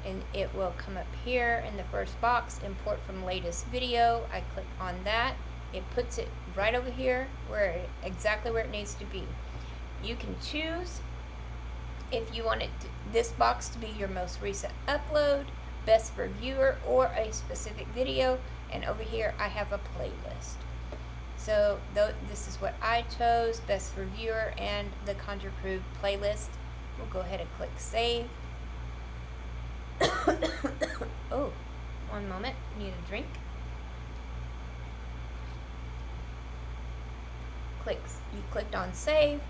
Speaker 1: and it will come up here in the first box, import from latest video. I click on that. It puts it right over here, exactly where it needs to be. You can choose if you want this box to be your most recent upload, best for viewer, or a specific video. And over here I have a playlist. So this is what I chose, best for viewer and the Conjure Crew playlist. We'll go ahead and click save. Oh, one moment, need a drink. You clicked on save.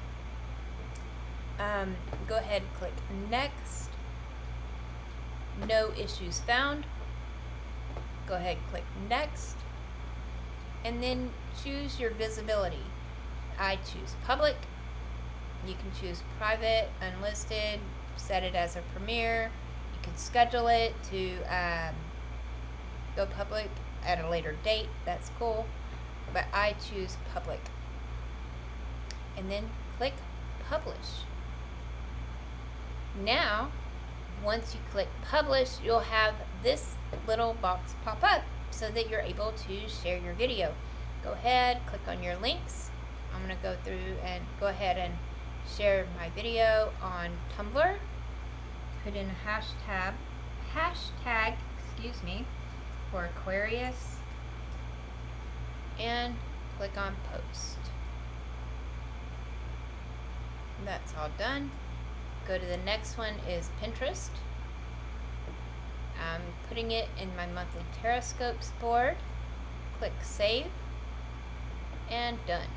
Speaker 1: Go ahead and click next. No issues found. Go ahead and click next. And then choose your visibility. I choose public. You can choose private, unlisted, set it as a premiere. You can schedule it to go public at a later date. That's cool. But I choose public. And then click publish. Now, once you click publish, you'll have this little box pop up so that you're able to share your video. Go ahead, click on your links. I'm going to go through and go ahead and share my video on Tumblr. Put in a hashtag, for Aquarius, and click on post. That's all done. Go to the next one is Pinterest. I'm putting it in my monthly Terrascopes board. Click save and done.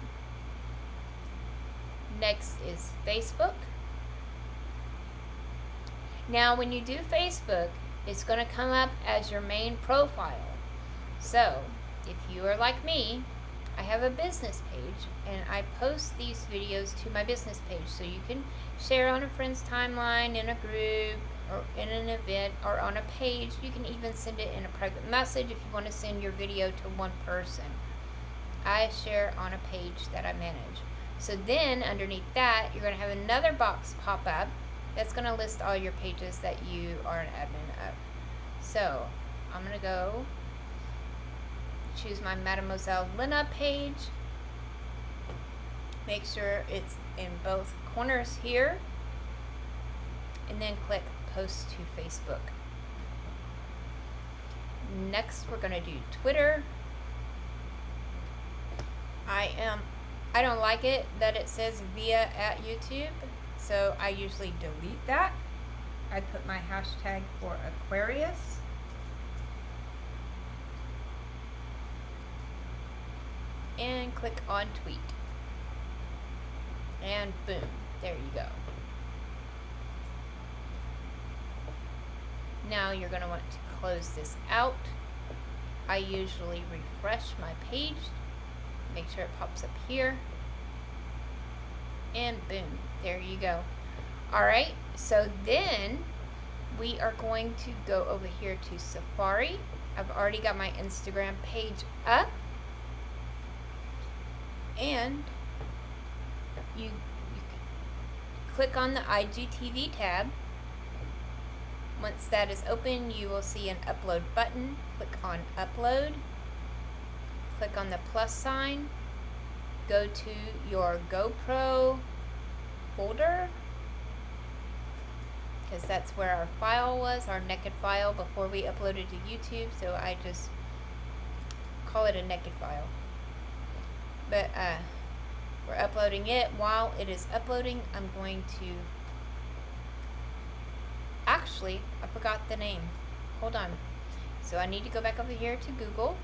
Speaker 1: Next is Facebook. Now when you do Facebook, it's going to come up as your main profile. So if you are like me, I have a business page and I post these videos to my business page, so you can share on a friend's timeline, in a group, or in an event, or on a page. You can even send it in a private message if you want to send your video to one person. I share on a page that I manage. So then underneath that, you're going to have another box pop up that's going to list all your pages that you are an admin of. So I'm going to go choose my Mademoiselle Lena page. Make sure it's in both corners here, and then click post to Facebook. Next we're going to do Twitter. I don't like it that it says via at YouTube, so I usually delete that. I put my hashtag for Aquarius. And click on tweet. And boom, there you go. Now you're going to want to close this out. I usually refresh my page, make sure it pops up here, and boom, there you go. Alright, so then we are going to go over here to Safari. I've already got my Instagram page up, and you click on the IGTV tab, Once that is open, you will see an upload button. Click on upload. Click on the plus sign. Go to your GoPro folder, because that's where our file was, our naked file, before we uploaded to YouTube, so I just call it a naked file. But we're uploading it. While it is uploading, I'm going to, actually, I forgot the name. Hold on. So I need to go back over here to Google,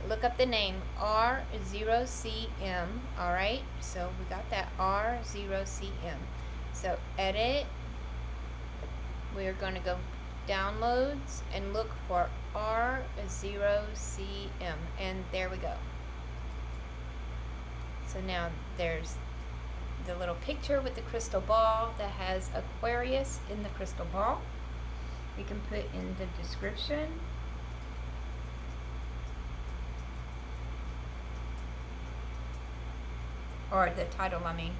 Speaker 1: look up the name, R0CM, alright? So we got that, R0CM. So edit, we're going to go downloads and look for R0CM, and there we go. So now there's the little picture with the crystal ball that has Aquarius in the crystal ball. We can put in the description. Or the title, I mean.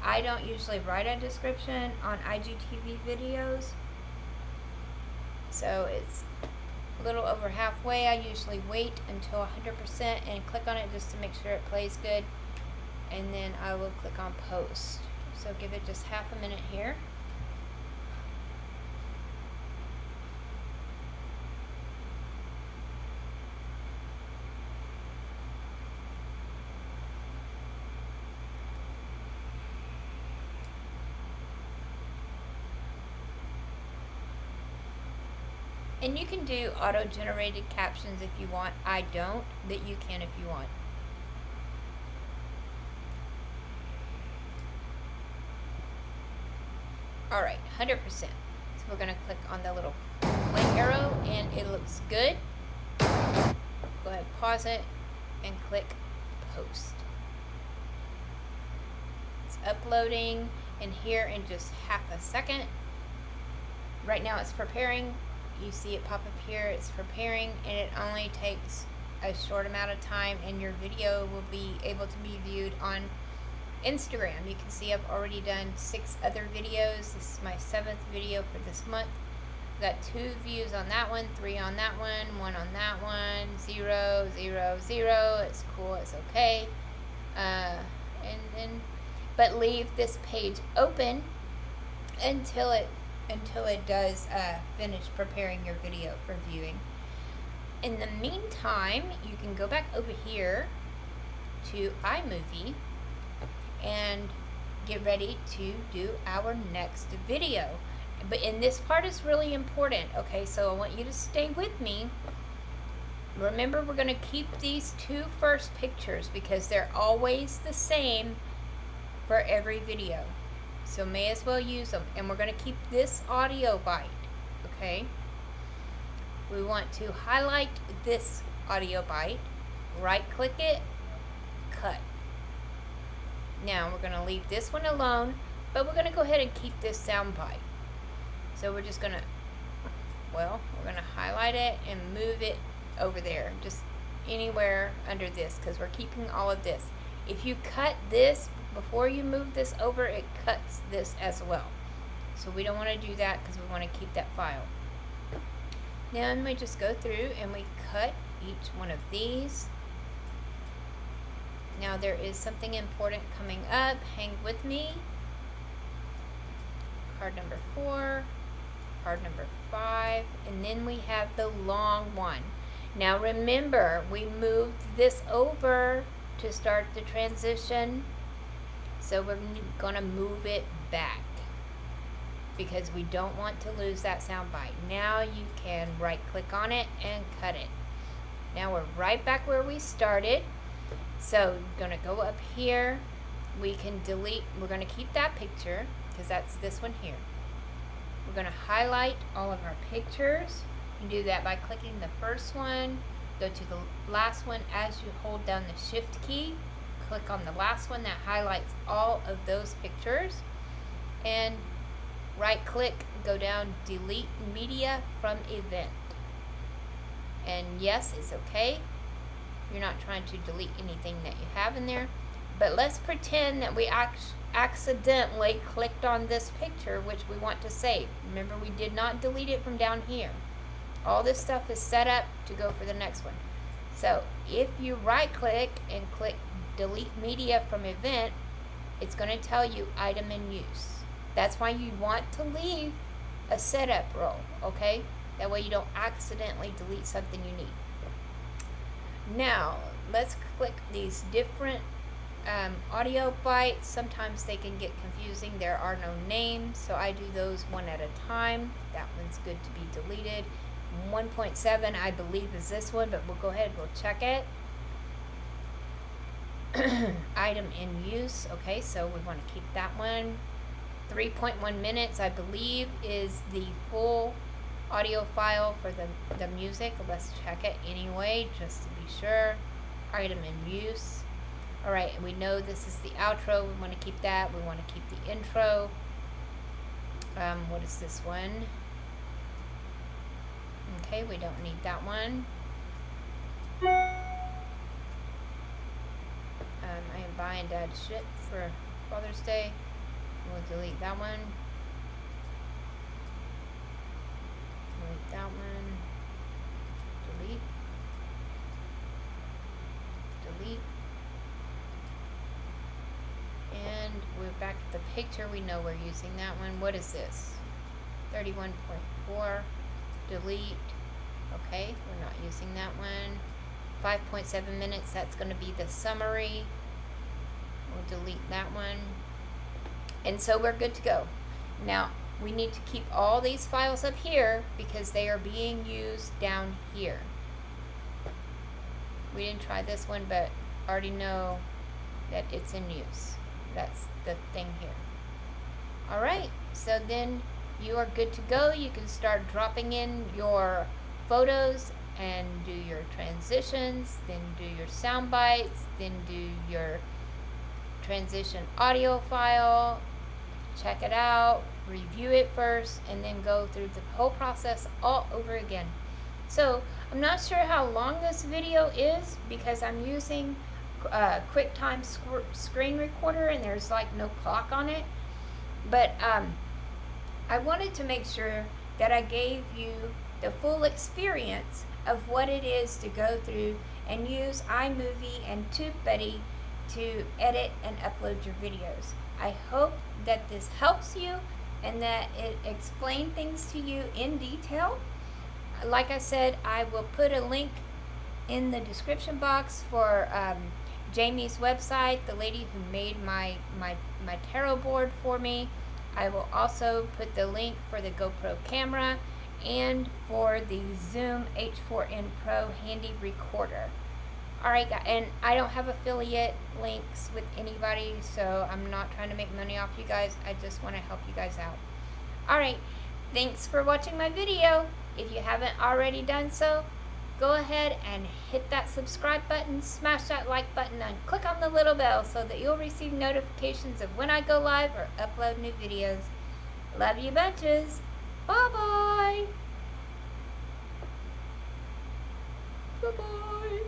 Speaker 1: I don't usually write a description on IGTV videos, so it's a little over halfway. I usually wait until 100% and click on it just to make sure it plays good, and then I will click on post. So give it just half a minute here. And you can do auto-generated captions if you want. I don't, but you can if you want. Alright, 100%. So we're going to click on the little play arrow, and it looks good. Go ahead, pause it, and click post. It's uploading in here in just half a second. Right now it's preparing. You see it pop up here, it's preparing, and it only takes a short amount of time, and your video will be able to be viewed on Instagram. You can see I've already done 6 other videos. This is my 7th video for this month. Got 2 views on that one, 3 on that one, 1 on that one, 0, 0, 0. It's cool, it's okay. But leave this page open until it does finish preparing your video for viewing. In the meantime, you can go back over here to iMovie and get ready to do our next video. But in this part is really important, okay? So I want you to stay with me. Remember, we're going to keep these 2 first pictures because they're always the same for every video. So may as well use them. And we're going to keep this audio bite, okay? We want to highlight this audio bite, right click it, cut. Now we're going to leave this one alone, but we're going to go ahead and keep this sound bite. So we're just going to, we're going to highlight it and move it over there, just anywhere under this, because we're keeping all of this. If you cut this before you move this over, it cuts this as well. So we don't want to do that because we want to keep that file. Then we just go through and we cut each one of these. Now there is something important coming up. Hang with me. Card number 4, card number 5, and then we have the long one. Now remember, we moved this over to start the transition. So we're going to move it back because we don't want to lose that sound bite. Now you can right click on it and cut it. Now we're right back where we started. So we're going to go up here. We can delete, we're going to keep that picture because that's this one here. We're going to highlight all of our pictures. You can do that by clicking the first one, go to the last one as you hold down the shift key. Click on the last one that highlights all of those pictures, and right click, go down, delete media from event. And yes, it's okay. You're not trying to delete anything that you have in there, but let's pretend that we accidentally clicked on this picture, which we want to save. Remember, we did not delete it from down here. All this stuff is set up to go for the next one. So if you right click and click delete media from event, it's going to tell you item in use. That's why you want to leave a setup role, okay? That way you don't accidentally delete something you need. Now, let's click these different audio bites. Sometimes they can get confusing. There are no names, so I do those one at a time. That one's good to be deleted. 1.7, I believe, is this one, but we'll go ahead and we'll check it. Item in use. Okay, so we want to keep that one. 3.1 minutes, I believe, is the full audio file for the music. Let's check it anyway, just to be sure. Item in use. All right, and we know this is the outro. We want to keep that. We want to keep the intro. What is this one? Okay, we don't need that one. I am buying Dad shit for Father's Day. We'll delete that one. Delete that one. Delete. Delete. And we're back at the picture. We know we're using that one. What is this? 31.4. Delete. Okay, we're not using that one. 5.7 minutes, that's going to be the summary. We'll delete that one. And so we're good to go. Now, we need to keep all these files up here because they are being used down here. We didn't try this one, but already know that it's in use. That's the thing here. All right, so then you are good to go. You can start dropping in your photos and do your transitions, then do your sound bites, then do your transition audio file, check it out, review it first, and then go through the whole process all over again. So I'm not sure how long this video is because I'm using QuickTime screen recorder and there's like no clock on it, but I wanted to make sure that I gave you the full experience of what it is to go through and use iMovie and TubeBuddy to edit and upload your videos. I hope that this helps you and that it explained things to you in detail. Like I said, I will put a link in the description box for Jamie's website, the lady who made my tarot board for me. I will also put the link for the GoPro camera and for the Zoom H4n Pro handy recorder. Alright guys, and I don't have affiliate links with anybody, so I'm not trying to make money off you guys. I just want to help you guys out. Alright, thanks for watching my video. If you haven't already done so, go ahead and hit that subscribe button, smash that like button, and click on the little bell so that you'll receive notifications of when I go live or upload new videos. Love you bunches. Bye-bye. Bye-bye.